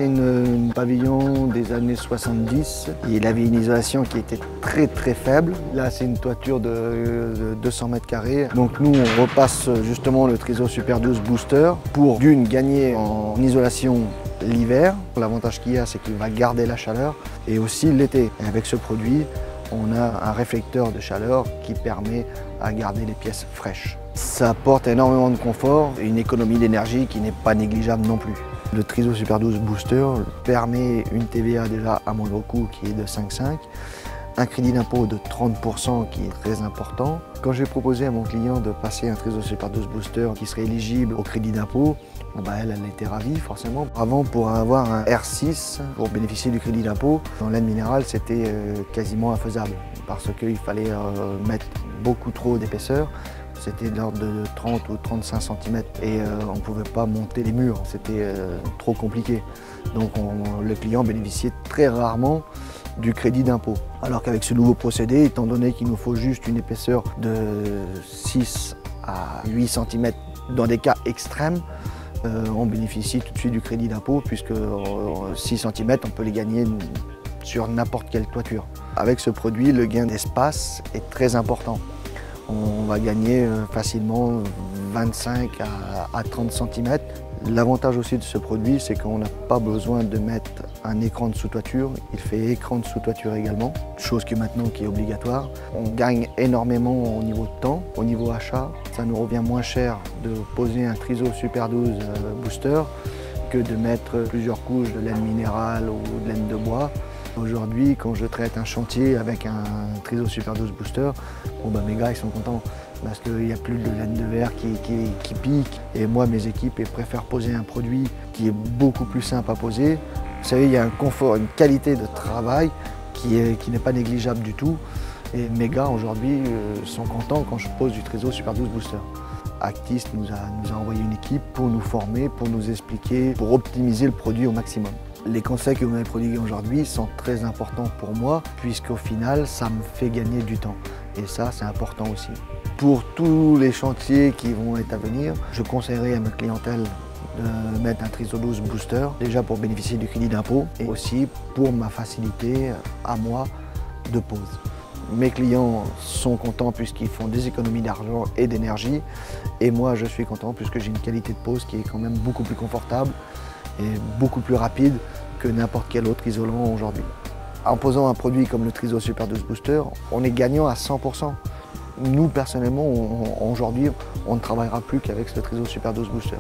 c'est une pavillon des années 70. Il avait une isolation qui était très faible. Là, c'est une toiture de 200 mètres carrés. Donc nous, on repasse justement le Triso Super 12 Booster pour d'une gagner en isolation l'hiver. L'avantage qu'il y a, c'est qu'il va garder la chaleur et aussi l'été. Et avec ce produit, on a un réflecteur de chaleur qui permet à garder les pièces fraîches. Ça apporte énormément de confort et une économie d'énergie qui n'est pas négligeable non plus. Le Triso Super 12 Booster permet une TVA déjà à moindre coût qui est de 5,5, un crédit d'impôt de 30% qui est très important. Quand j'ai proposé à mon client de passer un Triso Super 12 Booster qui serait éligible au crédit d'impôt, elle était ravie forcément. Avant, pour avoir un R6, pour bénéficier du crédit d'impôt, dans laine minérale, c'était quasiment infaisable parce qu'il fallait mettre beaucoup trop d'épaisseur. C'était de l'ordre de 30 ou 35 cm et on ne pouvait pas monter les murs, c'était trop compliqué. Donc le client bénéficiait très rarement du crédit d'impôt. Alors qu'avec ce nouveau procédé, étant donné qu'il nous faut juste une épaisseur de 6 à 8 cm dans des cas extrêmes, on bénéficie tout de suite du crédit d'impôt puisque 6 cm, on peut les gagner sur n'importe quelle toiture. Avec ce produit, le gain d'espace est très important. On va gagner facilement 25 à 30 cm. L'avantage aussi de ce produit, c'est qu'on n'a pas besoin de mettre un écran de sous-toiture. Il fait écran de sous-toiture également, chose qui maintenant qui est obligatoire. On gagne énormément au niveau de temps, au niveau achat. Ça nous revient moins cher de poser un Triso Super 12 Booster que de mettre plusieurs couches de laine minérale ou de laine de bois. Aujourd'hui, quand je traite un chantier avec un Triso Super 12 Booster, mes gars ils sont contents parce qu'il n'y a plus de laine de verre qui pique. Et moi, mes équipes préfèrent poser un produit qui est beaucoup plus simple à poser. Vous savez, il y a un confort, une qualité de travail qui n'est pas négligeable du tout. Et mes gars aujourd'hui sont contents quand je pose du Triso Super 12 Booster. Actis nous a envoyé une équipe pour nous former, pour nous expliquer, pour optimiser le produit au maximum. Les conseils que vous m'avez prodigués aujourd'hui sont très importants pour moi puisqu'au final, ça me fait gagner du temps. Et ça, c'est important aussi. Pour tous les chantiers qui vont être à venir, je conseillerais à ma clientèle de mettre un Triso 12 Booster, déjà pour bénéficier du crédit d'impôt et aussi pour ma facilité à moi de pose. Mes clients sont contents puisqu'ils font des économies d'argent et d'énergie. Et moi, je suis content puisque j'ai une qualité de pose qui est quand même beaucoup plus confortable et beaucoup plus rapide que n'importe quel autre isolant aujourd'hui. En posant un produit comme le Triso Super 12 Booster, on est gagnant à 100%. Nous, personnellement, aujourd'hui, on ne travaillera plus qu'avec ce Triso Super 12 Booster.